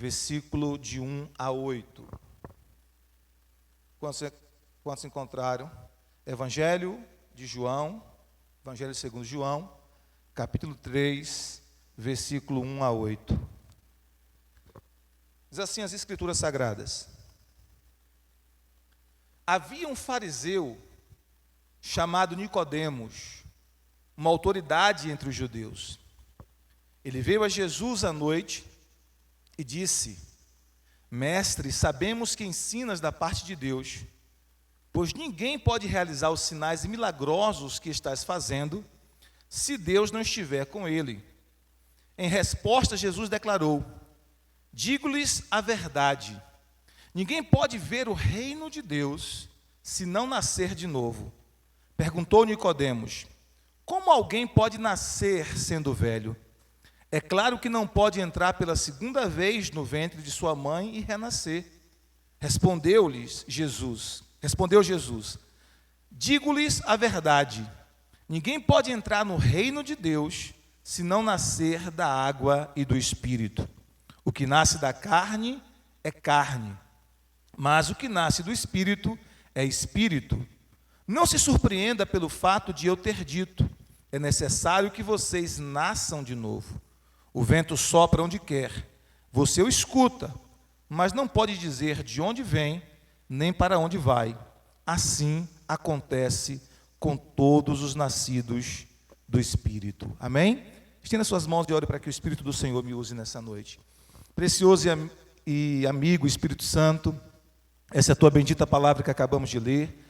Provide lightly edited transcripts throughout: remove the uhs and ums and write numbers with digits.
versículo de 1 a 8. Quantos encontraram? Evangelho de João, Evangelho segundo João, capítulo 3, versículo 1 a 8. Diz assim as Escrituras Sagradas: havia um fariseu chamado Nicodemos, uma autoridade entre os judeus. Ele veio a Jesus à noite e disse: Mestre, sabemos que ensinas da parte de Deus, pois ninguém pode realizar os sinais milagrosos que estás fazendo, se Deus não estiver com ele. Em resposta, Jesus declarou: digo-lhes a verdade, ninguém pode ver o reino de Deus se não nascer de novo. Perguntou Nicodemos: como alguém pode nascer sendo velho? É claro que não pode entrar pela segunda vez no ventre de sua mãe e renascer. Respondeu Jesus: digo-lhes a verdade, ninguém pode entrar no reino de Deus se não nascer da água e do Espírito. O que nasce da carne é carne, mas o que nasce do Espírito é Espírito. Não se surpreenda pelo fato de eu ter dito: é necessário que vocês nasçam de novo. O vento sopra onde quer, você o escuta, mas não pode dizer de onde vem, nem para onde vai. Assim acontece com todos os nascidos do Espírito. Amém? Estenda suas mãos e ore para que o Espírito do Senhor me use nessa noite. Precioso e amigo Espírito Santo, essa é a tua bendita palavra que acabamos de ler.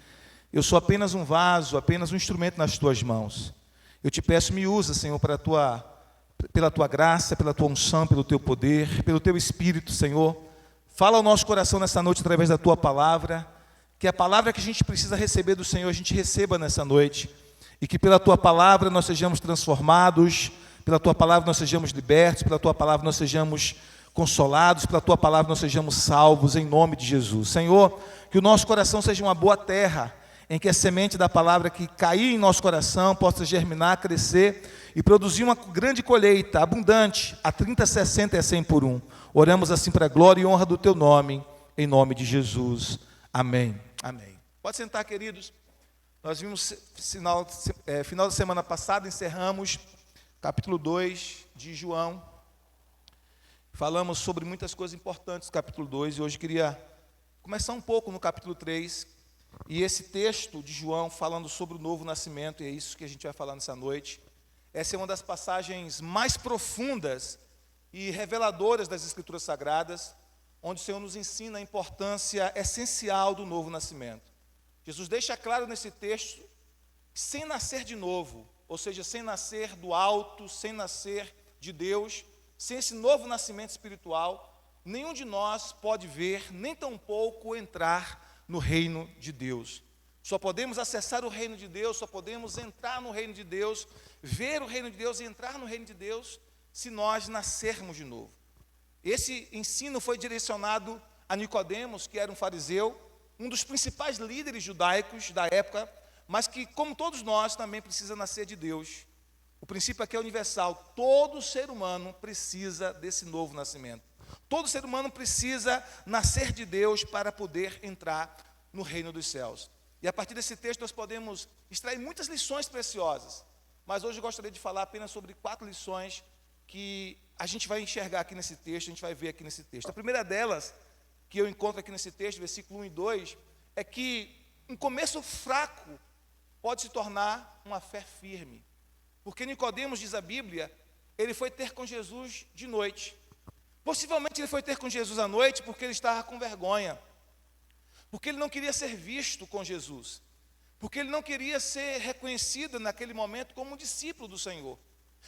Eu sou apenas um vaso, apenas um instrumento nas tuas mãos. Eu te peço, me usa, Senhor, pela tua graça, pela tua unção, pelo teu poder, pelo teu Espírito, Senhor. Fala ao nosso coração nessa noite através da tua palavra, que a palavra que a gente precisa receber do Senhor, a gente receba nessa noite, e que pela tua palavra nós sejamos transformados, pela tua palavra nós sejamos libertos, pela tua palavra nós sejamos consolados, pela tua palavra nós sejamos salvos, em nome de Jesus. Senhor, que o nosso coração seja uma boa terra, em que a semente da palavra que cair em nosso coração possa germinar, crescer e produzir uma grande colheita, abundante, a 30, 60 e a 100 por um. Oramos assim para a glória e honra do teu nome, em nome de Jesus. Amém. Amém. Pode sentar, queridos. Nós vimos, final da semana passada, encerramos capítulo 2 de João. Falamos sobre muitas coisas importantes no capítulo 2, e hoje queria começar um pouco no capítulo 3, e esse texto de João falando sobre o novo nascimento, e é isso que a gente vai falar nessa noite. Essa é uma das passagens mais profundas e reveladoras das Escrituras Sagradas, onde o Senhor nos ensina a importância essencial do novo nascimento. Jesus deixa claro nesse texto que sem nascer de novo, ou seja, sem nascer do alto, sem nascer de Deus, sem esse novo nascimento espiritual, nenhum de nós pode ver, nem tampouco entrar no reino de Deus. Só podemos acessar o reino de Deus, só podemos entrar no reino de Deus, ver o reino de Deus e entrar no reino de Deus, se nós nascermos de novo. Esse ensino foi direcionado a Nicodemos, que era um fariseu, um dos principais líderes judaicos da época, mas que, como todos nós, também precisa nascer de Deus. O princípio aqui é universal: todo ser humano precisa desse novo nascimento. Todo ser humano precisa nascer de Deus para poder entrar no reino dos céus. E a partir desse texto nós podemos extrair muitas lições preciosas. Mas hoje eu gostaria de falar apenas sobre 4 lições que a gente vai enxergar aqui nesse texto, a gente vai ver aqui nesse texto. A primeira delas, que eu encontro aqui nesse texto, versículo 1 e 2, é que um começo fraco pode se tornar uma fé firme. Porque Nicodemos, diz a Bíblia, ele foi ter com Jesus de noite. Possivelmente ele foi ter com Jesus à noite porque ele estava com vergonha, porque ele não queria ser visto com Jesus, porque ele não queria ser reconhecido naquele momento como um discípulo do Senhor,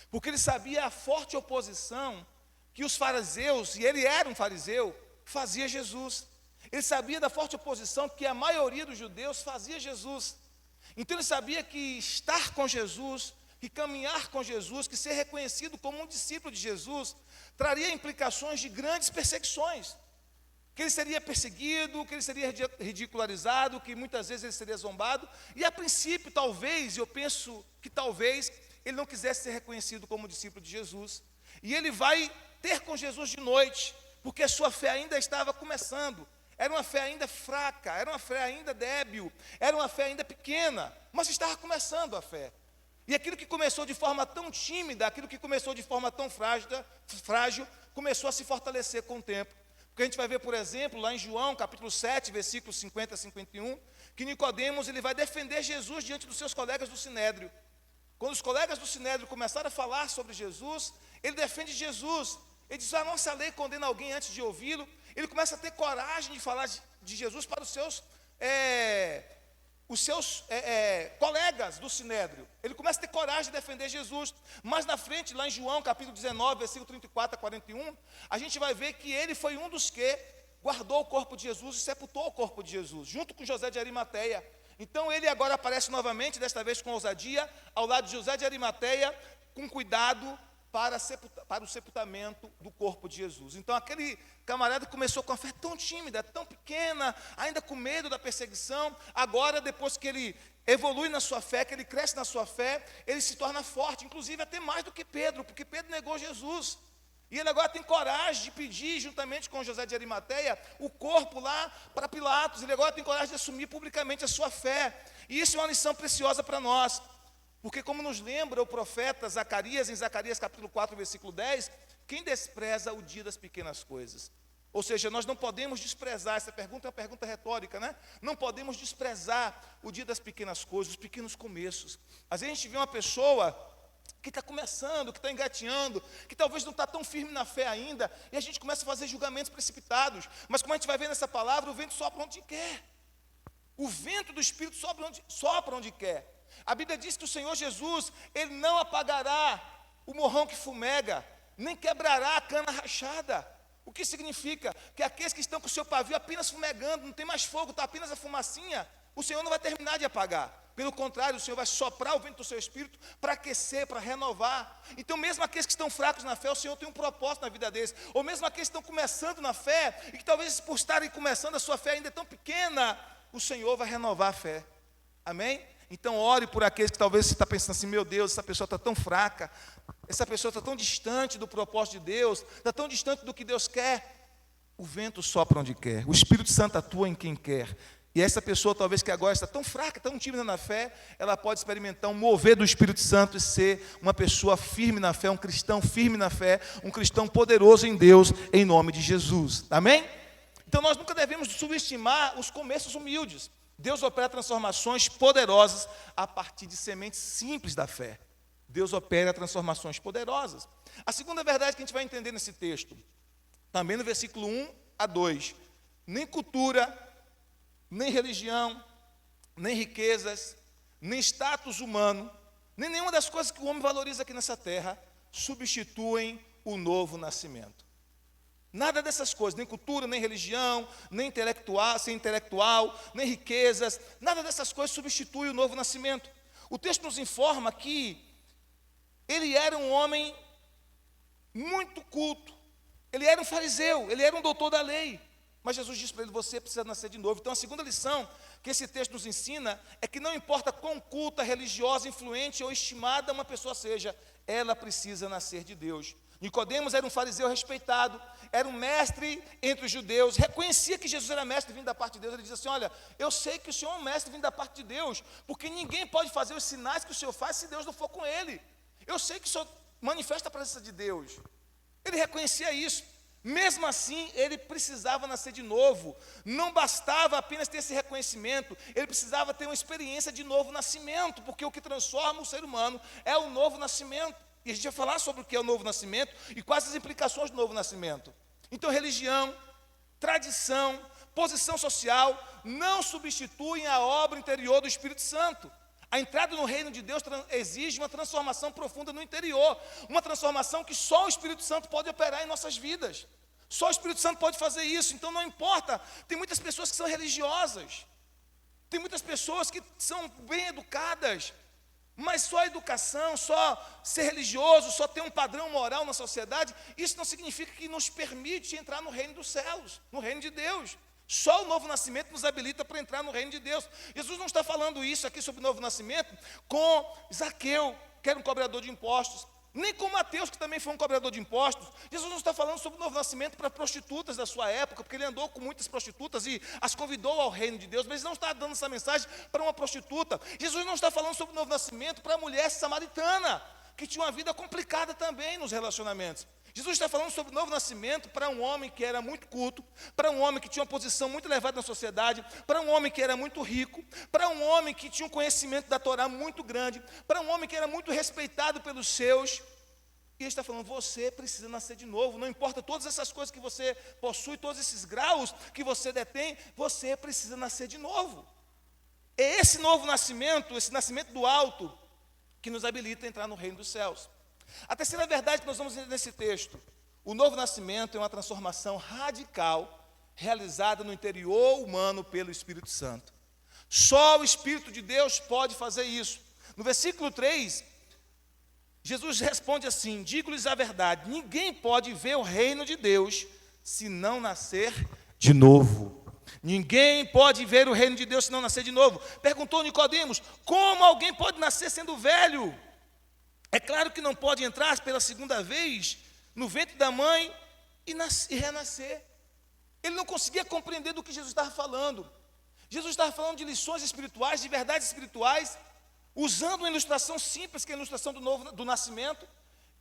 porque ele sabia a forte oposição que os fariseus, e ele era um fariseu, fazia Jesus. Ele sabia da forte oposição que a maioria dos judeus fazia Jesus. Então ele sabia que estar com Jesus, que caminhar com Jesus, que ser reconhecido como um discípulo de Jesus, traria implicações de grandes perseguições, que ele seria perseguido, que ele seria ridicularizado, que muitas vezes ele seria zombado, e a princípio talvez, eu penso que talvez, ele não quisesse ser reconhecido como discípulo de Jesus, e ele vai ter com Jesus de noite, porque a sua fé ainda estava começando. Era uma fé ainda fraca, era uma fé ainda débil, era uma fé ainda pequena, mas estava começando a fé. E aquilo que começou de forma tão tímida, aquilo que começou de forma tão frágil, começou a se fortalecer com o tempo. Porque a gente vai ver, por exemplo, lá em João, capítulo 7, versículos 50 a 51, que Nicodemos ele vai defender Jesus diante dos seus colegas do Sinédrio. Quando os colegas do Sinédrio começaram a falar sobre Jesus, ele defende Jesus. Ele diz, a nossa lei condena alguém antes de ouvi-lo. Ele começa a ter coragem de falar de Jesus para os seus colegas do Sinédrio. Ele começa a ter coragem de defender Jesus. Mas na frente, lá em João, capítulo 19, versículo 34 a 41, a gente vai ver que ele foi um dos que guardou o corpo de Jesus e sepultou o corpo de Jesus, junto com José de Arimateia. Então ele agora aparece novamente, desta vez com ousadia, ao lado de José de Arimateia, com cuidado para o sepultamento do corpo de Jesus. Então aquele camarada começou com a fé tão tímida, tão pequena, ainda com medo da perseguição, agora depois que ele evolui na sua fé, que ele cresce na sua fé, ele se torna forte, inclusive até mais do que Pedro, porque Pedro negou Jesus. E ele agora tem coragem de pedir, juntamente com José de Arimateia, o corpo lá para Pilatos. Ele agora tem coragem de assumir publicamente a sua fé. E isso é uma lição preciosa para nós. Porque como nos lembra o profeta Zacarias, em Zacarias capítulo 4, versículo 10, quem despreza o dia das pequenas coisas? Ou seja, nós não podemos desprezar, essa pergunta é uma pergunta retórica, né? Não podemos desprezar o dia das pequenas coisas, os pequenos começos. Às vezes a gente vê uma pessoa que está começando, que está engateando, que talvez não está tão firme na fé ainda, e a gente começa a fazer julgamentos precipitados. Mas como a gente vai ver nessa palavra, o vento sopra onde quer. O vento do Espírito sopra onde quer. A Bíblia diz que o Senhor Jesus, Ele não apagará o morrão que fumega, nem quebrará a cana rachada. O que significa? Que aqueles que estão com o seu pavio apenas fumegando, não tem mais fogo, está apenas a fumacinha, o Senhor não vai terminar de apagar. Pelo contrário, o Senhor vai soprar o vento do seu Espírito para aquecer, para renovar. Então mesmo aqueles que estão fracos na fé, o Senhor tem um propósito na vida deles. Ou mesmo aqueles que estão começando na fé, e que talvez por estarem começando, a sua fé ainda é tão pequena, o Senhor vai renovar a fé. Amém? Então ore por aqueles que talvez você está pensando assim, meu Deus, essa pessoa está tão fraca, essa pessoa está tão distante do propósito de Deus, está tão distante do que Deus quer. O vento sopra onde quer, o Espírito Santo atua em quem quer. E essa pessoa talvez que agora está tão fraca, tão tímida na fé, ela pode experimentar um mover do Espírito Santo e ser uma pessoa firme na fé, um cristão firme na fé, um cristão poderoso em Deus, em nome de Jesus. Amém? Então nós nunca devemos subestimar os começos humildes. Deus opera transformações poderosas a partir de sementes simples da fé. Deus opera transformações poderosas. A segunda verdade que a gente vai entender nesse texto, também no versículo 1 a 2, nem cultura, nem religião, nem riquezas, nem status humano, nem nenhuma das coisas que o homem valoriza aqui nessa terra, substituem o novo nascimento. Nada dessas coisas, nem cultura, nem religião, nem intelectual, nem riquezas, nada dessas coisas substitui o novo nascimento. O texto nos informa que ele era um homem muito culto, ele era um fariseu, ele era um doutor da lei, mas Jesus disse para ele, você precisa nascer de novo. Então a segunda lição que esse texto nos ensina é que não importa quão culta, religiosa, influente ou estimada uma pessoa seja, ela precisa nascer de Deus. Nicodemos era um fariseu respeitado, era um mestre entre os judeus, reconhecia que Jesus era mestre vindo da parte de Deus. Ele diz assim, olha, eu sei que o Senhor é um mestre vindo da parte de Deus, porque ninguém pode fazer os sinais que o Senhor faz se Deus não for com ele. Eu sei que o Senhor manifesta a presença de Deus. Ele reconhecia isso. Mesmo assim, ele precisava nascer de novo. Não bastava apenas ter esse reconhecimento, ele precisava ter uma experiência de novo nascimento, porque o que transforma o ser humano é o novo nascimento. E a gente vai falar sobre o que é o novo nascimento e quais as implicações do novo nascimento. Então, religião, tradição, posição social não substituem a obra interior do Espírito Santo. A entrada no reino de Deus exige uma transformação profunda no interior, uma transformação que só o Espírito Santo pode operar em nossas vidas. Só o Espírito Santo pode fazer isso. Então não importa, tem muitas pessoas que são religiosas, tem muitas pessoas que são bem educadas, mas só a educação, só ser religioso, só ter um padrão moral na sociedade, isso não significa que nos permite entrar no reino dos céus, no reino de Deus. Só o novo nascimento nos habilita para entrar no reino de Deus. Jesus não está falando isso aqui sobre o novo nascimento com Zaqueu, que era um cobrador de impostos. nem com Mateus, que também foi um cobrador de impostos. Jesus não está falando sobre o novo nascimento para prostitutas da sua época, porque ele andou com muitas prostitutas e as convidou ao reino de Deus, mas ele não está dando essa mensagem para uma prostituta. Jesus não está falando sobre o novo nascimento para a mulher samaritana, que tinha uma vida complicada também nos relacionamentos. Jesus está falando sobre o novo nascimento para um homem que era muito culto, para um homem que tinha uma posição muito elevada na sociedade, para um homem que era muito rico, para um homem que tinha um conhecimento da Torá muito grande, para um homem que era muito respeitado pelos seus. E ele está falando, você precisa nascer de novo, não importa todas essas coisas que você possui, todos esses graus que você detém, você precisa nascer de novo. É esse novo nascimento, esse nascimento do alto, que nos habilita a entrar no reino dos céus. A terceira verdade que nós vamos entender nesse texto: o novo nascimento é uma transformação radical realizada no interior humano pelo Espírito Santo. Só o Espírito de Deus pode fazer isso. No versículo 3, Jesus responde assim: digo-lhes a verdade, ninguém pode ver o reino de Deus se não nascer de novo. Ninguém pode ver o reino de Deus se não nascer de novo. Perguntou Nicodemos: como alguém pode nascer sendo velho? É claro que não pode entrar pela segunda vez no ventre da mãe e renascer. Ele não conseguia compreender do que Jesus estava falando. Jesus estava falando de lições espirituais, de verdades espirituais, usando uma ilustração simples, que é a ilustração do nascimento,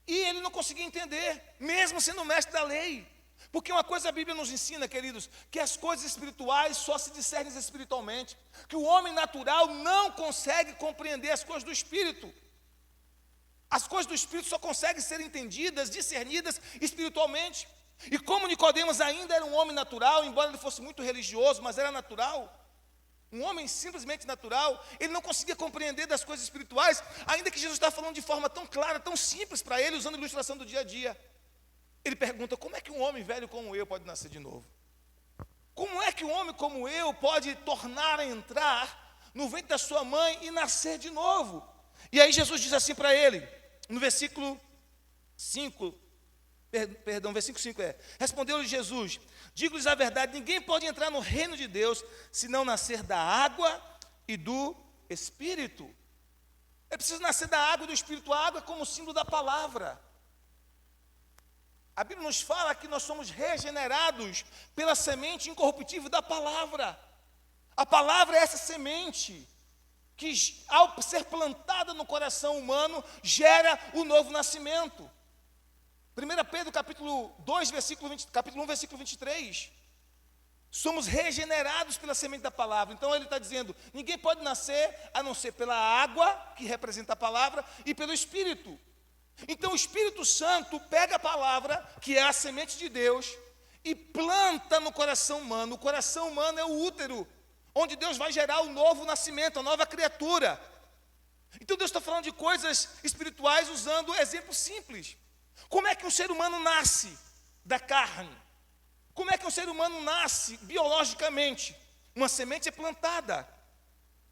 e ele não conseguia entender, mesmo sendo mestre da lei. Porque uma coisa a Bíblia nos ensina, queridos, que as coisas espirituais só se discernem espiritualmente, que o homem natural não consegue compreender as coisas do Espírito. As coisas do Espírito só conseguem ser entendidas, discernidas espiritualmente. E como Nicodemos ainda era um homem natural, embora ele fosse muito religioso, mas era natural, um homem simplesmente natural, ele não conseguia compreender das coisas espirituais, ainda que Jesus está falando de forma tão clara, tão simples para ele, usando a ilustração do dia a dia. Ele pergunta: como é que um homem velho como eu pode nascer de novo? Como é que um homem como eu pode tornar a entrar no ventre da sua mãe e nascer de novo? E aí Jesus diz assim para ele, no versículo 5, versículo 5 respondeu-lhe Jesus: digo-lhes a verdade, ninguém pode entrar no reino de Deus se não nascer da água e do Espírito. É preciso nascer da água e do Espírito. A água é como símbolo da palavra. A Bíblia nos fala que nós somos regenerados pela semente incorruptível da palavra. A palavra é essa semente que, ao ser plantada no coração humano, gera o novo nascimento. 1 Pedro capítulo 1, versículo 23. Somos regenerados pela semente da palavra. Então ele está dizendo, ninguém pode nascer a não ser pela água, que representa a palavra, e pelo Espírito. Então o Espírito Santo pega a palavra, que é a semente de Deus, e planta no coração humano. O coração humano é o útero, onde Deus vai gerar o novo nascimento, a nova criatura. Então Deus está falando de coisas espirituais usando exemplos simples. Como é que um ser humano nasce da carne? Como é que um ser humano nasce biologicamente? Uma semente é plantada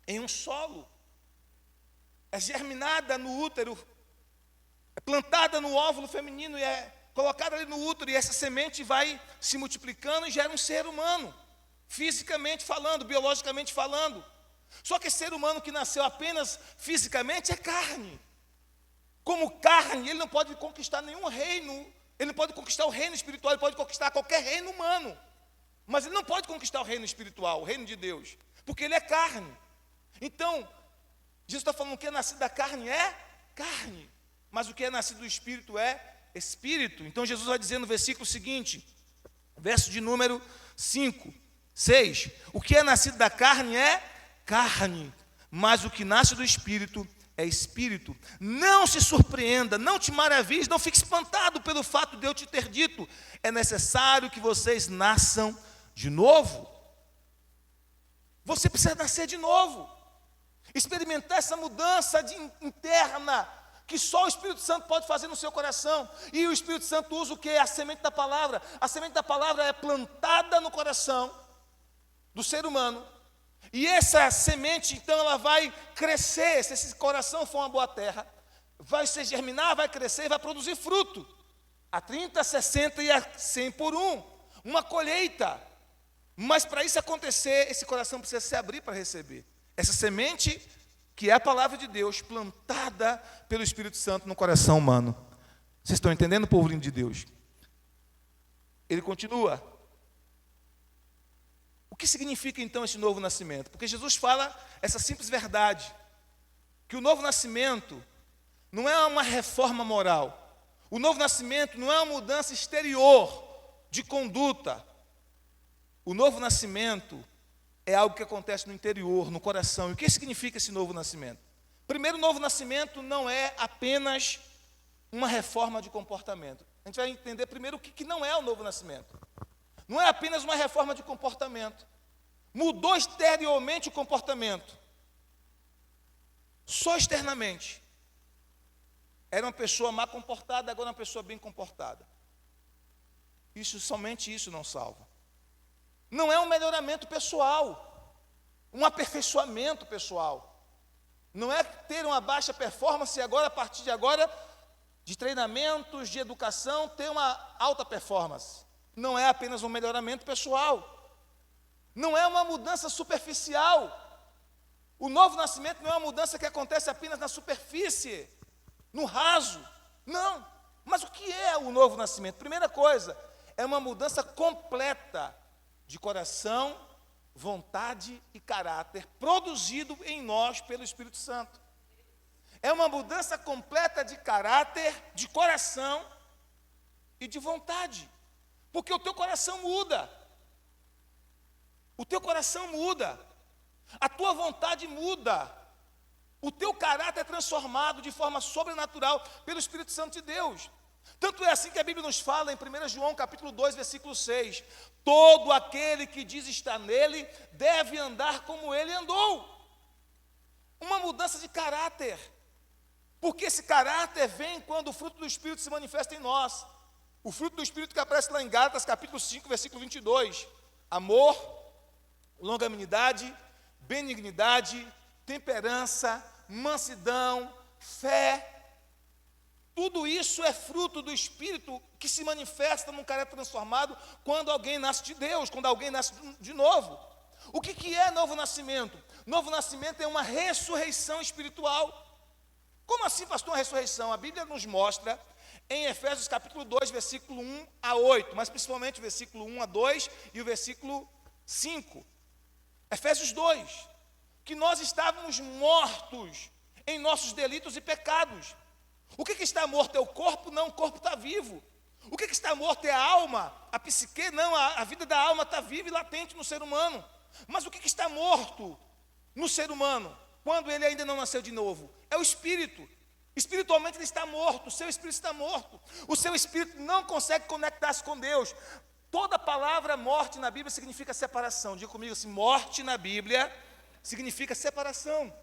em um solo, é germinada no útero, é plantada no óvulo feminino e é colocada ali no útero, e essa semente vai se multiplicando e gera um ser humano, fisicamente falando, biologicamente falando. Só que esse ser humano que nasceu apenas fisicamente é carne. Como carne, ele não pode conquistar nenhum reino, ele não pode conquistar o reino espiritual, ele pode conquistar qualquer reino humano, mas ele não pode conquistar o reino espiritual, o reino de Deus, porque ele é carne. Então, Jesus está falando que é nascido da carne é carne, mas o que é nascido do Espírito é Espírito. Então Jesus vai dizer no versículo seguinte, verso de número 5, 6, o que é nascido da carne é carne, mas o que nasce do Espírito é Espírito. Não se surpreenda, não te maravilhes, não fique espantado pelo fato de eu te ter dito, é necessário que vocês nasçam de novo. Você precisa nascer de novo, experimentar essa mudança interna, que só o Espírito Santo pode fazer no seu coração. E o Espírito Santo usa o que? A semente da palavra. A semente da palavra é plantada no coração do ser humano, e essa semente, então, ela vai crescer. Se esse coração for uma boa terra, vai se germinar, vai crescer e vai produzir fruto, a 30, a 60 e a 100 por um, uma colheita. Mas para isso acontecer, esse coração precisa se abrir para receber essa semente, que é a palavra de Deus, plantada pelo Espírito Santo no coração humano. Vocês estão entendendo, povo lindo de Deus? Ele continua. O que significa então esse novo nascimento? Porque Jesus fala essa simples verdade, que o novo nascimento não é uma reforma moral. O novo nascimento não é uma mudança exterior de conduta. O novo nascimento é algo que acontece no interior, no coração. E o que significa esse novo nascimento? Primeiro, o novo nascimento não é apenas uma reforma de comportamento. A gente vai entender primeiro o que não é o novo nascimento. Não é apenas uma reforma de comportamento. Mudou exteriormente o comportamento. Só externamente. Era uma pessoa mal comportada, agora é uma pessoa bem comportada. Somente isso não salva. Não é um melhoramento pessoal, um aperfeiçoamento pessoal. Não é ter uma baixa performance e agora, a partir de agora, de treinamentos, de educação, ter uma alta performance. Não é apenas um melhoramento pessoal. Não é uma mudança superficial. O novo nascimento não é uma mudança que acontece apenas na superfície, no raso. Não. Mas o que é o novo nascimento? Primeira coisa, é uma mudança completa de coração, vontade e caráter, produzido em nós pelo Espírito Santo. É uma mudança completa de caráter, de coração e de vontade. Porque o teu coração muda. O teu coração muda. A tua vontade muda. O teu caráter é transformado de forma sobrenatural pelo Espírito Santo de Deus. Tanto é assim que a Bíblia nos fala em 1 João capítulo 2, versículo 6. Todo aquele que diz estar nele, deve andar como ele andou. Uma mudança de caráter. Porque esse caráter vem quando o fruto do Espírito se manifesta em nós. O fruto do Espírito que aparece lá em Gálatas capítulo 5, versículo 22. Amor, longanimidade, benignidade, temperança, mansidão, fé. Tudo isso é fruto do Espírito que se manifesta num caráter transformado quando alguém nasce de Deus, quando alguém nasce de novo. O que é novo nascimento? Novo nascimento é uma ressurreição espiritual. Como assim, pastor, uma ressurreição? A Bíblia nos mostra em Efésios capítulo 2, versículo 1 a 8, mas principalmente o versículo 1 a 2 e o versículo 5. Efésios 2, que nós estávamos mortos em nossos delitos e pecados. O que está morto é o corpo? Não, o corpo está vivo. O que está morto é a alma, a psique? Não, a vida da alma está viva e latente no ser humano. Mas o que está morto no ser humano, quando ele ainda não nasceu de novo? É o espírito. Espiritualmente ele está morto, o seu espírito está morto. O seu espírito não consegue conectar-se com Deus. Toda palavra morte na Bíblia significa separação. Diga comigo assim, morte na Bíblia significa separação.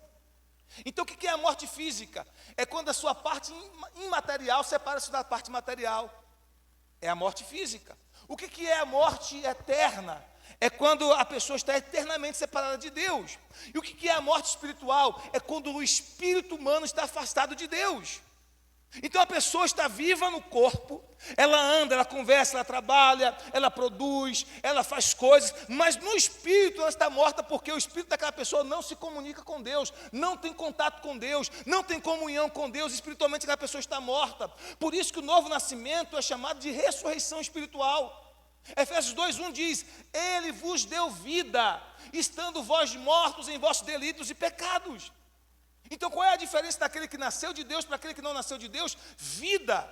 Então o que é a morte física? É quando a sua parte imaterial separa-se da parte material. É a morte física. O que é a morte eterna? É quando a pessoa está eternamente separada de Deus. E o que é a morte espiritual? É quando o espírito humano está afastado de Deus. Então a pessoa está viva no corpo, ela anda, ela conversa, ela trabalha, ela produz, ela faz coisas, mas no espírito ela está morta porque o espírito daquela pessoa não se comunica com Deus, não tem contato com Deus, não tem comunhão com Deus, espiritualmente aquela pessoa está morta. Por isso que o novo nascimento é chamado de ressurreição espiritual. Efésios 2:1 diz, Ele vos deu vida, estando vós mortos em vossos delitos e pecados. Então qual é a diferença daquele que nasceu de Deus para aquele que não nasceu de Deus? Vida.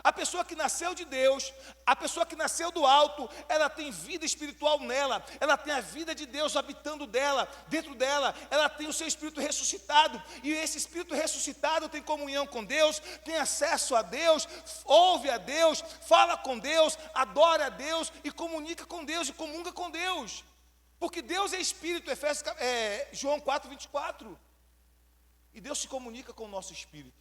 A pessoa que nasceu de Deus, a pessoa que nasceu do alto, ela tem vida espiritual nela, ela tem a vida de Deus habitando dela, dentro dela, ela tem o seu espírito ressuscitado, e esse espírito ressuscitado tem comunhão com Deus, tem acesso a Deus, ouve a Deus, fala com Deus, adora a Deus e comunica com Deus e comunga com Deus, porque Deus é espírito, João 4:24. E Deus se comunica com o nosso espírito.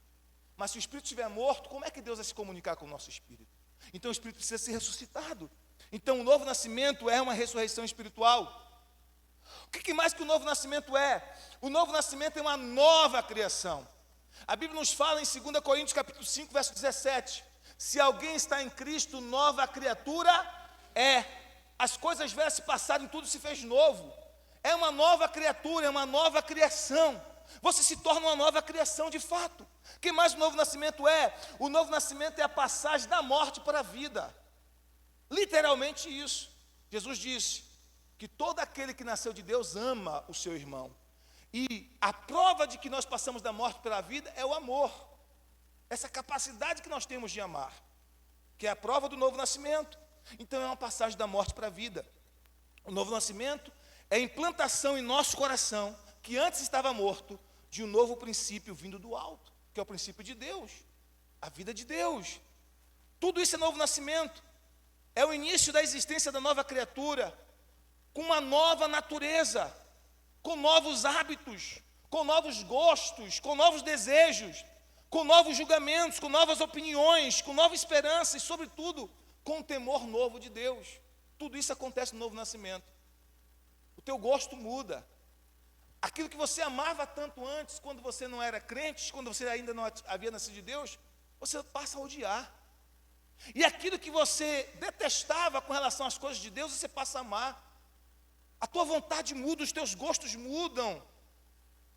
Mas se o espírito estiver morto, como é que Deus vai se comunicar com o nosso espírito? Então o espírito precisa ser ressuscitado. Então o novo nascimento é uma ressurreição espiritual. O que mais que o novo nascimento é? O novo nascimento é uma nova criação. A Bíblia nos fala em 2 Coríntios capítulo 5, verso 17. Se alguém está em Cristo, nova criatura é. As coisas velhas se passaram, tudo se fez novo. É uma nova criatura, é uma nova criação. Você se torna uma nova criação de fato. O que mais o novo nascimento é? O novo nascimento é a passagem da morte para a vida. Literalmente isso. Jesus disse que todo aquele que nasceu de Deus ama o seu irmão. E a prova de que nós passamos da morte para a vida é o amor. Essa capacidade que nós temos de amar, que é a prova do novo nascimento. Então é uma passagem da morte para a vida. O novo nascimento é a implantação em nosso coração, que antes estava morto, de um novo princípio vindo do alto, que é o princípio de Deus, a vida de Deus. Tudo isso é novo nascimento. É o início da existência da nova criatura, com uma nova natureza, com novos hábitos, com novos gostos, com novos desejos, com novos julgamentos, com novas opiniões, com nova esperança e, sobretudo, com um temor novo de Deus. Tudo isso acontece no novo nascimento. O teu gosto muda. Aquilo que você amava tanto antes, quando você não era crente, quando você ainda não havia nascido de Deus, você passa a odiar. E aquilo que você detestava com relação às coisas de Deus, você passa a amar. A tua vontade muda, os teus gostos mudam.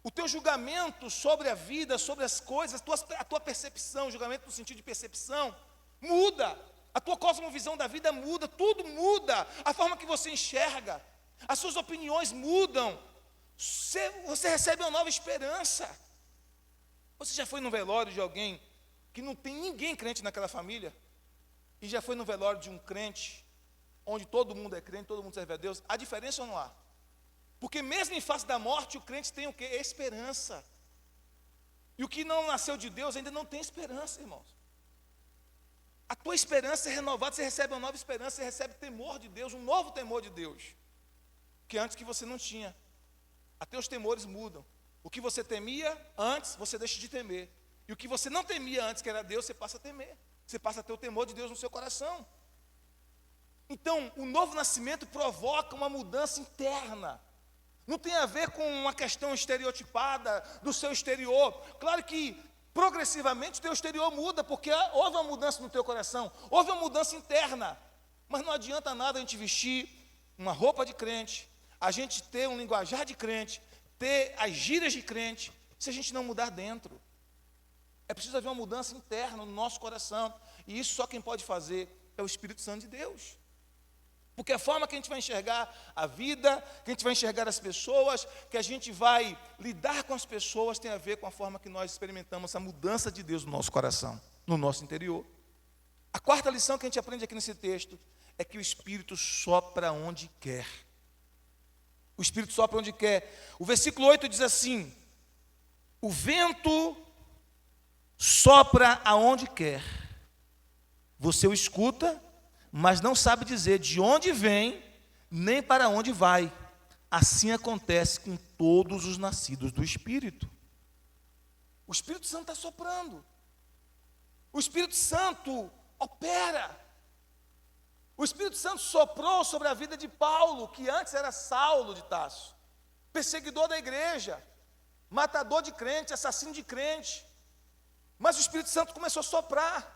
O teu julgamento sobre a vida, sobre as coisas, a tua percepção, julgamento no sentido de percepção, muda. A tua cosmovisão da vida muda, tudo muda. A forma que você enxerga, as suas opiniões mudam. Você recebe uma nova esperança. Você já foi no velório de alguém que não tem ninguém crente naquela família? E já foi no velório de um crente, onde todo mundo é crente, todo mundo serve a Deus? Há diferença ou não há? Porque mesmo em face da morte, o crente tem o quê? Esperança. E o que não nasceu de Deus ainda não tem esperança, irmãos. A tua esperança é renovada, você recebe uma nova esperança, você recebe temor de Deus, um novo temor de Deus, que antes que você não tinha. Até os temores mudam. O que você temia antes, você deixa de temer. E o que você não temia antes, que era Deus, você passa a temer. Você passa a ter o temor de Deus no seu coração. Então, o novo nascimento provoca uma mudança interna. Não tem a ver com uma questão estereotipada do seu exterior. Claro que, progressivamente, o teu exterior muda, porque houve uma mudança no teu coração, houve uma mudança interna. Mas não adianta nada a gente vestir uma roupa de crente, a gente ter um linguajar de crente, ter as gírias de crente, se a gente não mudar dentro. É preciso haver uma mudança interna no nosso coração. E isso só quem pode fazer é o Espírito Santo de Deus. Porque a forma que a gente vai enxergar a vida, que a gente vai enxergar as pessoas, que a gente vai lidar com as pessoas, tem a ver com a forma que nós experimentamos essa mudança de Deus no nosso coração, no nosso interior. A quarta lição que a gente aprende aqui nesse texto é que o Espírito sopra onde quer. O Espírito sopra onde quer. O versículo 8 diz assim: o vento sopra aonde quer. Você o escuta, mas não sabe dizer de onde vem, nem para onde vai. Assim acontece com todos os nascidos do Espírito. O Espírito Santo está soprando. O Espírito Santo opera. O Espírito Santo soprou sobre a vida de Paulo, que antes era Saulo de Tarso, perseguidor da igreja, matador de crente, assassino de crente. Mas o Espírito Santo começou a soprar.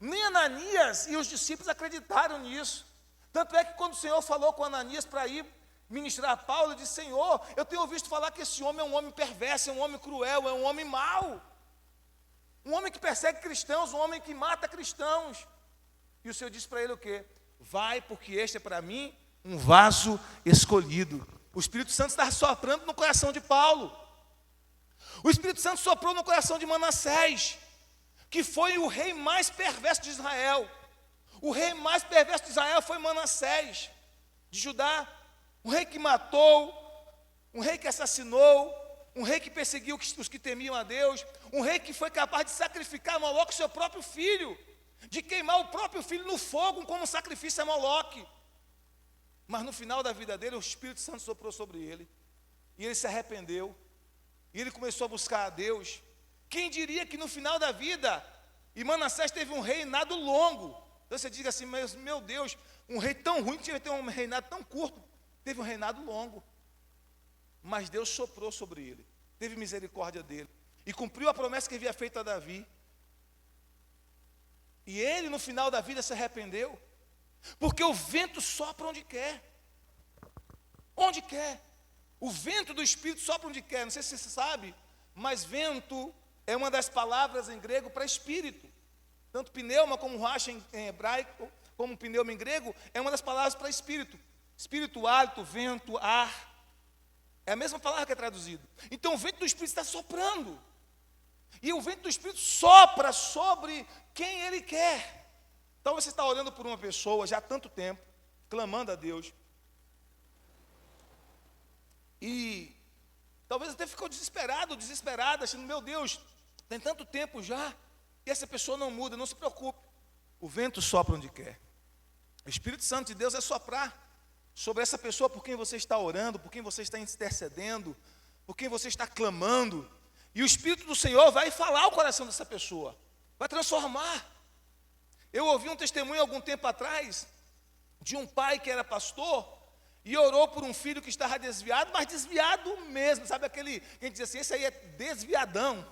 Nem Ananias e os discípulos acreditaram nisso. Tanto é que quando o Senhor falou com Ananias para ir ministrar a Paulo, ele disse: Senhor, eu tenho ouvido falar que esse homem é um homem perverso, é um homem cruel, é um homem mau. Um homem que persegue cristãos, um homem que mata cristãos. E o Senhor disse para ele o quê? Vai, porque este é para mim um vaso escolhido. O Espírito Santo está soprando no coração de Paulo. O Espírito Santo soprou no coração de Manassés, que foi o rei mais perverso de Israel. O rei mais perverso de Israel foi Manassés, de Judá. Um rei que matou, um rei que assassinou, um rei que perseguiu os que temiam a Deus, um rei que foi capaz de sacrificar a Moloque, seu próprio filho, de queimar o próprio filho no fogo como sacrifício a Moloque. Mas no final da vida dele, o Espírito Santo soprou sobre ele, e ele se arrependeu, e ele começou a buscar a Deus. Quem diria que no final da vida, e Manassés teve um reinado longo. Então você diga assim: mas meu Deus, um rei tão ruim tinha que ter um reinado tão curto. Teve um reinado longo, mas Deus soprou sobre ele, teve misericórdia dele, e cumpriu a promessa que havia feito a Davi. E ele no final da vida se arrependeu, porque o vento sopra onde quer. Onde quer. O vento do Espírito sopra onde quer. Não sei se você sabe, mas vento é uma das palavras em grego para espírito. Tanto pneuma como racha em hebraico, como pneuma em grego, é uma das palavras para espírito. Espírito, hálito, vento, ar. É a mesma palavra que é traduzido. Então o vento do Espírito está soprando. E o vento do Espírito sopra sobre quem Ele quer. Então você está orando por uma pessoa já há tanto tempo, clamando a Deus. E talvez até ficou desesperado, desesperada, achando, meu Deus, tem tanto tempo já, e essa pessoa não muda, não se preocupe. O vento sopra onde quer. O Espírito Santo de Deus é soprar sobre essa pessoa por quem você está orando, por quem você está intercedendo, por quem você está clamando. E o Espírito do Senhor vai falar ao coração dessa pessoa, vai transformar. Eu ouvi um testemunho algum tempo atrás, de um pai que era pastor, e orou por um filho que estava desviado, mas desviado mesmo, sabe aquele, que a gente diz assim, esse aí é desviadão,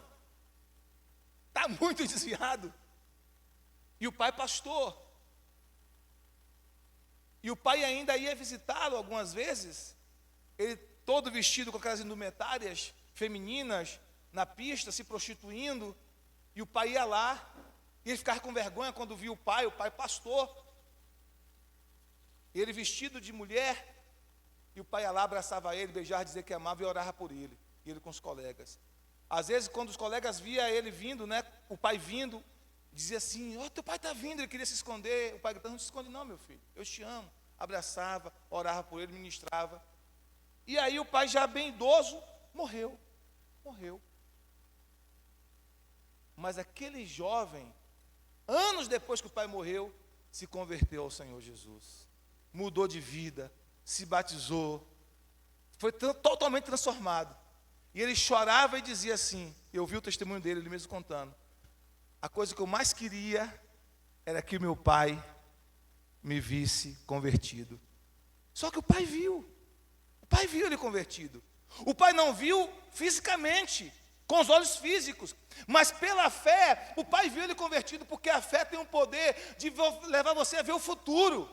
está muito desviado. E o pai pastor, e o pai ainda ia visitá-lo algumas vezes, ele todo vestido com aquelas indumentárias femininas, na pista, se prostituindo, e o pai ia lá, e ele ficava com vergonha quando via o pai pastor, ele vestido de mulher, e o pai ia lá, abraçava ele, beijava, dizia que amava e orava por ele, e ele com os colegas. Às vezes, quando os colegas via ele vindo, né, o pai vindo, dizia assim, teu pai está vindo, ele queria se esconder, o pai gritava, não se esconde não, meu filho, eu te amo, abraçava, orava por ele, ministrava, e aí o pai já bem idoso, morreu, mas aquele jovem, anos depois que o pai morreu, se converteu ao Senhor Jesus, mudou de vida, se batizou, foi totalmente transformado, e ele chorava e dizia assim, eu vi o testemunho dele, ele mesmo contando, a coisa que eu mais queria era que meu pai me visse convertido. Só que o pai viu ele convertido. O pai não viu fisicamente, com os olhos físicos, mas pela fé, o pai viu ele convertido, porque a fé tem um poder de levar você a ver o futuro,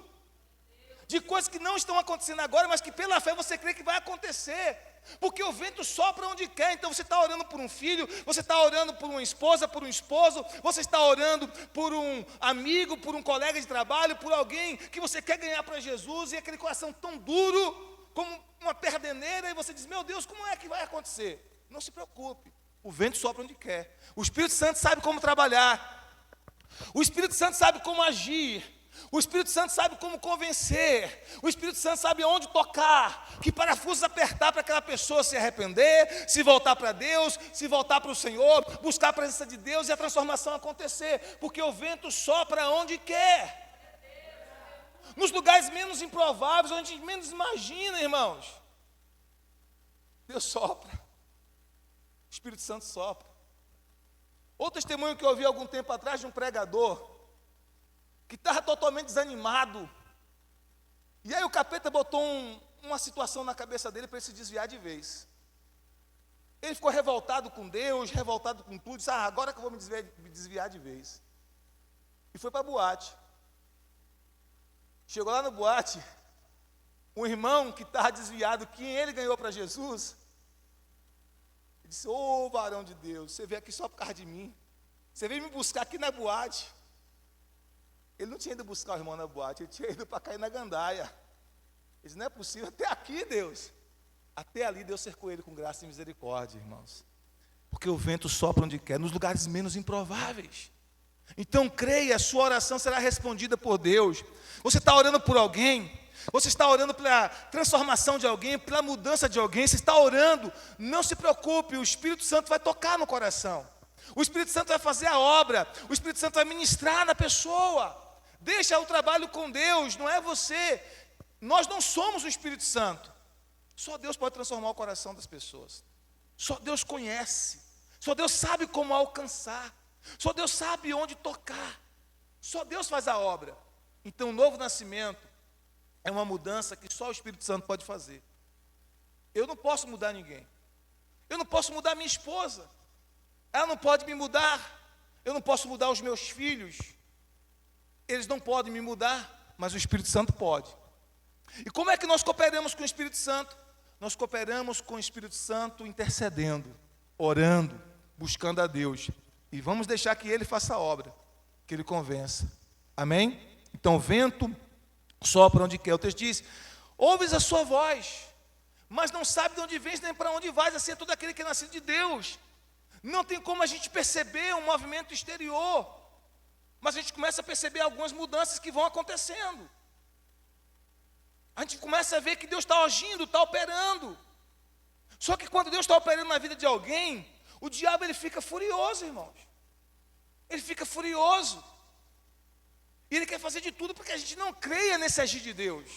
de coisas que não estão acontecendo agora, mas que pela fé você crê que vai acontecer, porque o vento sopra onde quer. Então você está orando por um filho, você está orando por uma esposa, por um esposo, você está orando por um amigo, por um colega de trabalho, por alguém que você quer ganhar para Jesus, e aquele coração tão duro, como uma perdeneira, e você diz, meu Deus, como é que vai acontecer? Não se preocupe, o vento sopra onde quer, o Espírito Santo sabe como trabalhar, o Espírito Santo sabe como agir, o Espírito Santo sabe como convencer, o Espírito Santo sabe onde tocar, que parafusos apertar para aquela pessoa se arrepender, se voltar para Deus, se voltar para o Senhor, buscar a presença de Deus e a transformação acontecer, porque o vento sopra onde quer, nos lugares menos improváveis, onde a gente menos imagina, irmãos. Deus sopra, o Espírito Santo sopra. Outro testemunho que eu ouvi algum tempo atrás de um pregador, que estava totalmente desanimado, e aí o capeta botou uma situação na cabeça dele para ele se desviar de vez. Ele ficou revoltado com Deus, revoltado com tudo, disse, agora que eu vou me desviar de vez. E foi para a boate. Chegou lá no boate, um irmão que estava desviado, que ele ganhou para Jesus, ele disse, varão de Deus, você veio aqui só por causa de mim, você veio me buscar aqui na boate. Ele não tinha ido buscar o irmão na boate, ele tinha ido para cair na gandaia. Ele disse, não é possível, até aqui, Deus. Até ali Deus cercou ele com graça e misericórdia, irmãos. Porque o vento sopra onde quer, nos lugares menos improváveis. Então creia, a sua oração será respondida por Deus. Você está orando por alguém, você está orando pela transformação de alguém, pela mudança de alguém, você está orando, não se preocupe, o Espírito Santo vai tocar no coração. O Espírito Santo vai fazer a obra, o Espírito Santo vai ministrar na pessoa. Deixa o trabalho com Deus, não é você. Nós não somos o Espírito Santo. Só Deus pode transformar o coração das pessoas. Só Deus conhece. Só Deus sabe como alcançar. Só Deus sabe onde tocar. Só Deus faz a obra. Então o novo nascimento é uma mudança que só o Espírito Santo pode fazer. Eu não posso mudar ninguém. Eu não posso mudar minha esposa. Ela não pode me mudar. Eu não posso mudar os meus filhos. Eles não podem me mudar, mas o Espírito Santo pode. E como é que nós cooperamos com o Espírito Santo? Nós cooperamos com o Espírito Santo intercedendo, orando, buscando a Deus. E vamos deixar que Ele faça a obra, que Ele convença. Amém? Então, vento sopra onde quer. O texto diz, ouves a sua voz, mas não sabe de onde vens nem para onde vais. Assim é todo aquele que é nascido de Deus. Não tem como a gente perceber um movimento exterior, mas a gente começa a perceber algumas mudanças que vão acontecendo. A gente começa a ver que Deus está agindo, está operando. Só que quando Deus está operando na vida de alguém, o diabo ele fica furioso, irmãos. Ele fica furioso. E ele quer fazer de tudo para que a gente não creia nesse agir de Deus.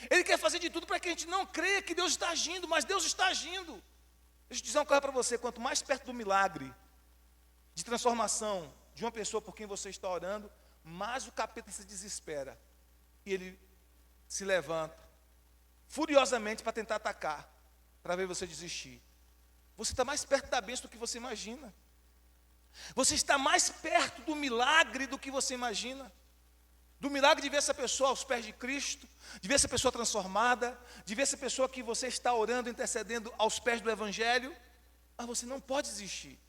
Ele quer fazer de tudo para que a gente não creia que Deus está agindo, mas Deus está agindo. Deixa eu dizer uma coisa para você, quanto mais perto do milagre de transformação de uma pessoa por quem você está orando, mais o capeta se desespera. E ele se levanta furiosamente para tentar atacar, para ver você desistir. Você está mais perto da bênção do que você imagina. Você está mais perto do milagre do que você imagina. Do milagre de ver essa pessoa aos pés de Cristo, de ver essa pessoa transformada, de ver essa pessoa que você está orando, intercedendo aos pés do Evangelho. Mas você não pode desistir.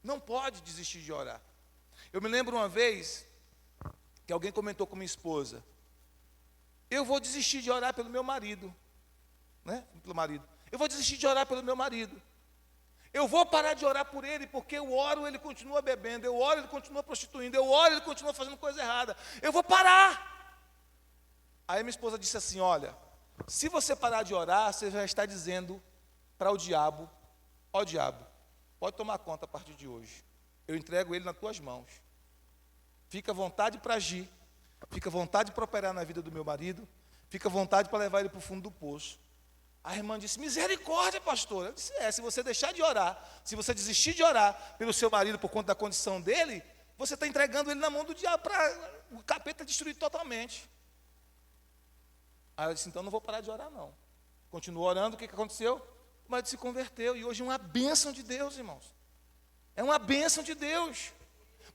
Não pode desistir de orar. Eu me lembro uma vez que alguém comentou com minha esposa, eu vou desistir de orar pelo meu marido, né? Pelo marido. Eu vou desistir de orar pelo meu marido. Eu vou parar de orar por ele, porque eu oro, ele continua bebendo. Eu oro, ele continua prostituindo. Eu oro, ele continua fazendo coisa errada. Eu vou parar. Aí minha esposa disse assim, olha, se você parar de orar, você já está dizendo para o diabo, ó diabo, pode tomar conta a partir de hoje. Eu entrego ele nas tuas mãos. Fica à vontade para agir. Fica à vontade para operar na vida do meu marido. Fica à vontade para levar ele para o fundo do poço. A irmã disse, misericórdia, pastor. Eu disse, se você deixar de orar, se você desistir de orar pelo seu marido por conta da condição dele, você está entregando ele na mão do diabo para o capeta destruir totalmente. Aí eu disse, então não vou parar de orar não. Continuou orando, o que aconteceu? O marido se converteu e hoje é uma bênção de Deus, irmãos. É uma bênção de Deus.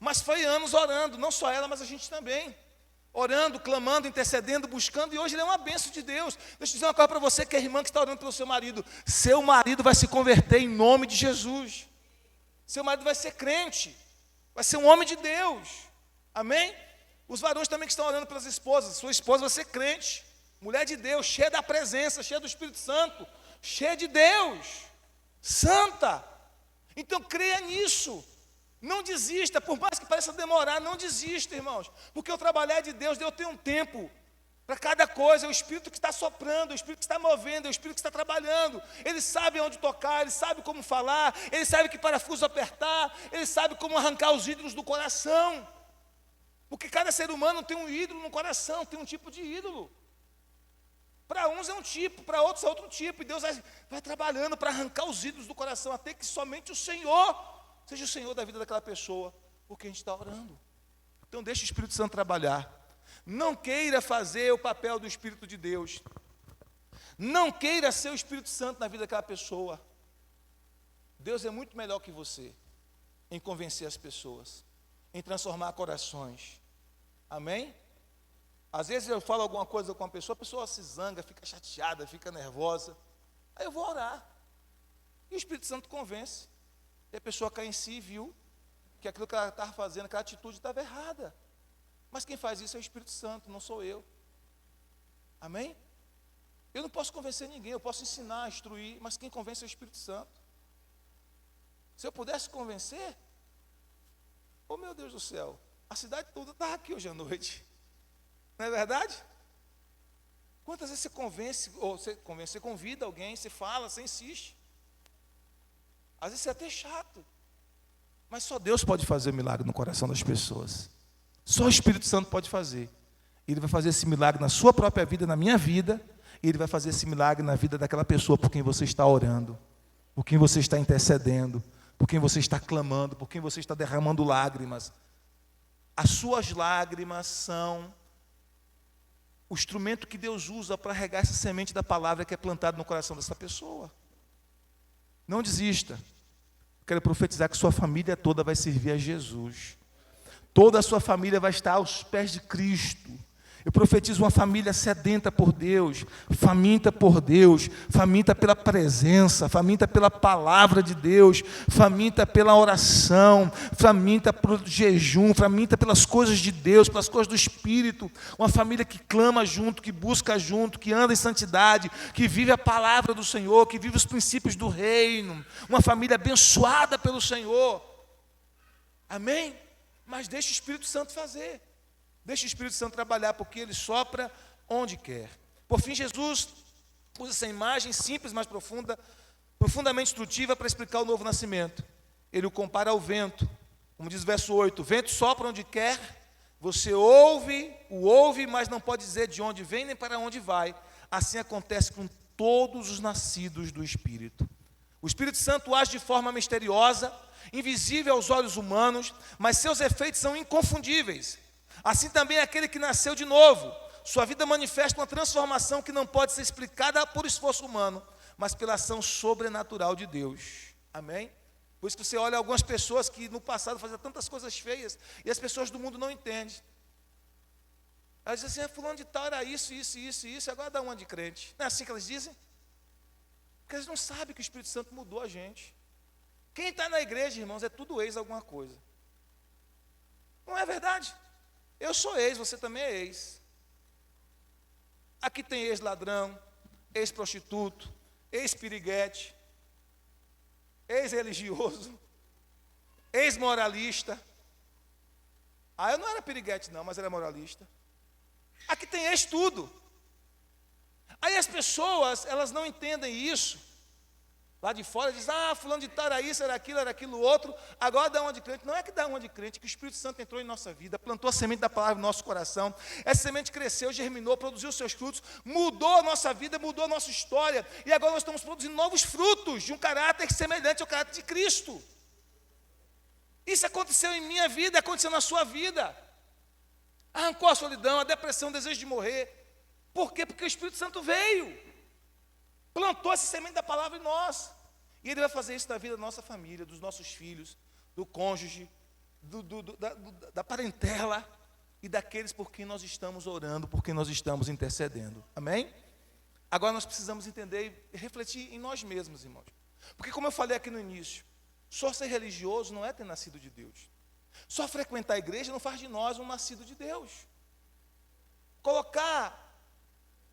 Mas foi anos orando, não só ela, mas a gente também. Orando, clamando, intercedendo, buscando, e hoje ele é uma bênção de Deus. Deixa eu dizer uma coisa para você que é irmã que está orando pelo seu marido vai se converter em nome de Jesus. Seu marido vai ser crente, vai ser um homem de Deus, amém? Os varões também que estão orando pelas esposas, sua esposa vai ser crente, mulher de Deus, cheia da presença, cheia do Espírito Santo, cheia de Deus, santa. Então creia nisso. Não desista, por mais que pareça demorar, não desista, irmãos. Porque o trabalho é de Deus, Deus tem um tempo para cada coisa. É o Espírito que está soprando, é o Espírito que está movendo, é o Espírito que está trabalhando. Ele sabe onde tocar, ele sabe como falar, ele sabe que parafuso apertar, ele sabe como arrancar os ídolos do coração. Porque cada ser humano tem um ídolo no coração, tem um tipo de ídolo. Para uns é um tipo, para outros é outro tipo. E Deus vai trabalhando para arrancar os ídolos do coração, até que somente o Senhor seja o Senhor da vida daquela pessoa, porque a gente está orando. Então deixa o Espírito Santo trabalhar. Não queira fazer o papel do Espírito de Deus. Não queira ser o Espírito Santo na vida daquela pessoa. Deus é muito melhor que você em convencer as pessoas, em transformar corações. Amém? Às vezes eu falo alguma coisa com a pessoa se zanga, fica chateada, fica nervosa. Aí eu vou orar. E o Espírito Santo convence. E a pessoa cai em si e viu que aquilo que ela estava fazendo, aquela atitude estava errada. Mas quem faz isso é o Espírito Santo, não sou eu. Amém? Eu não posso convencer ninguém, eu posso ensinar, instruir, mas quem convence é o Espírito Santo. Se eu pudesse convencer, oh meu Deus do céu, a cidade toda estava aqui hoje à noite. Não é verdade? Quantas vezes você convence, ou você convida alguém, você fala, você insiste. Às vezes é até chato, mas só Deus pode fazer milagre no coração das pessoas. Só o Espírito Santo pode fazer. Ele vai fazer esse milagre na sua própria vida, na minha vida, e Ele vai fazer esse milagre na vida daquela pessoa por quem você está orando, por quem você está intercedendo, por quem você está clamando, por quem você está derramando lágrimas. As suas lágrimas são o instrumento que Deus usa para regar essa semente da palavra que é plantada no coração dessa pessoa. Não desista. Quero profetizar que sua família toda vai servir a Jesus. Toda a sua família vai estar aos pés de Cristo. Eu profetizo uma família sedenta por Deus, faminta por Deus, faminta pela presença, faminta pela palavra de Deus, faminta pela oração, faminta pelo jejum, faminta pelas coisas de Deus, pelas coisas do Espírito. Uma família que clama junto, que busca junto, que anda em santidade, que vive a palavra do Senhor, que vive os princípios do reino. Uma família abençoada pelo Senhor. Amém? Mas deixa o Espírito Santo fazer. Deixa o Espírito Santo trabalhar, porque Ele sopra onde quer. Por fim, Jesus usa essa imagem simples, mas profundamente instrutiva para explicar o novo nascimento. Ele o compara ao vento. Como diz o verso 8, o vento sopra onde quer, você ouve, mas não pode dizer de onde vem nem para onde vai. Assim acontece com todos os nascidos do Espírito. O Espírito Santo age de forma misteriosa, invisível aos olhos humanos, mas seus efeitos são inconfundíveis. Assim também é aquele que nasceu de novo. Sua vida manifesta uma transformação que não pode ser explicada por esforço humano, mas pela ação sobrenatural de Deus. Amém? Por isso que você olha algumas pessoas que no passado faziam tantas coisas feias, e as pessoas do mundo não entendem. Elas dizem assim, fulano de tal era isso, agora dá uma de crente. Não é assim que elas dizem? Porque eles não sabem que o Espírito Santo mudou a gente. Quem está na igreja, irmãos, é tudo ex alguma coisa. Não é verdade? Eu sou ex, você também é ex. Aqui tem ex-ladrão, ex-prostituto, ex-piriguete, ex-religioso, ex-moralista. Eu não era piriguete não, mas era moralista. Aqui tem ex-tudo. Aí as pessoas, elas não entendem isso. Lá de fora diz, fulano de tal era isso, era aquilo outro, agora dá uma de crente. Não é que dá uma de crente, que o Espírito Santo entrou em nossa vida, plantou a semente da palavra no nosso coração, essa semente cresceu, germinou, produziu seus frutos, mudou a nossa vida, mudou a nossa história, e agora nós estamos produzindo novos frutos, de um caráter semelhante ao caráter de Cristo. Isso aconteceu em minha vida, aconteceu na sua vida. Arrancou a solidão, a depressão, o desejo de morrer. Por quê? Porque o Espírito Santo veio. Plantou essa semente da palavra em nós. E Ele vai fazer isso na vida da nossa família, dos nossos filhos, do cônjuge, da parentela e daqueles por quem nós estamos orando, por quem nós estamos intercedendo. Amém? Agora nós precisamos entender e refletir em nós mesmos, irmãos. Porque como eu falei aqui no início, só ser religioso não é ter nascido de Deus. Só frequentar a igreja não faz de nós um nascido de Deus. Colocar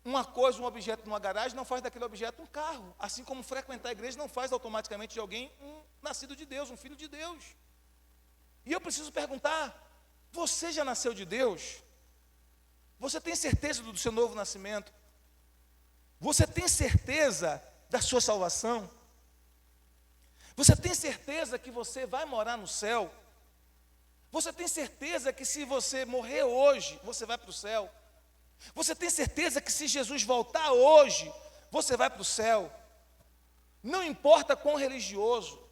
uma coisa, um objeto numa garagem, não faz daquele objeto um carro. Assim como frequentar a igreja não faz automaticamente de alguém um nascido de Deus, um filho de Deus. E eu preciso perguntar, você já nasceu de Deus? Você tem certeza do seu novo nascimento? Você tem certeza da sua salvação? Você tem certeza que você vai morar no céu? Você tem certeza que se você morrer hoje, você vai para o céu? Você tem certeza que se Jesus voltar hoje, você vai para o céu? Não importa quão religioso,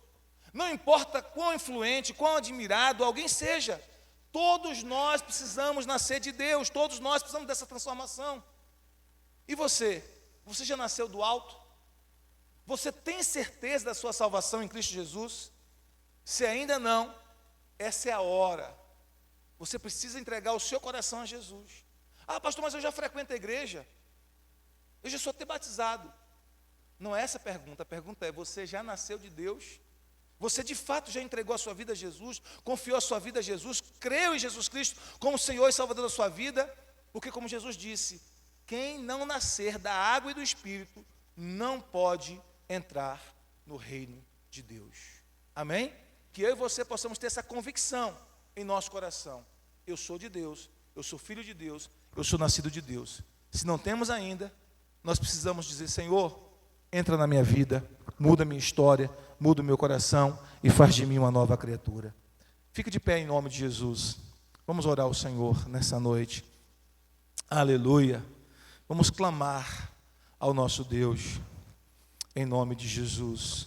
não importa quão influente, quão admirado alguém seja, todos nós precisamos nascer de Deus, todos nós precisamos dessa transformação. E você já nasceu do alto? Você tem certeza da sua salvação em Cristo Jesus? Se ainda não, essa é a hora. Você precisa entregar o seu coração a Jesus. Pastor, mas eu já frequento a igreja. Eu já sou até batizado. Não é essa a pergunta é, você já nasceu de Deus? Você de fato já entregou a sua vida a Jesus? Confiou a sua vida a Jesus? Creu em Jesus Cristo como Senhor e Salvador da sua vida? Porque como Jesus disse, quem não nascer da água e do Espírito, não pode entrar no reino de Deus. Amém? Que eu e você possamos ter essa convicção em nosso coração. Eu sou de Deus, eu sou filho de Deus, eu sou nascido de Deus. Se não temos ainda, nós precisamos dizer, Senhor, entra na minha vida, muda a minha história, muda o meu coração e faz de mim uma nova criatura. Fique de pé em nome de Jesus. Vamos orar ao Senhor nessa noite. Aleluia. Vamos clamar ao nosso Deus, em nome de Jesus.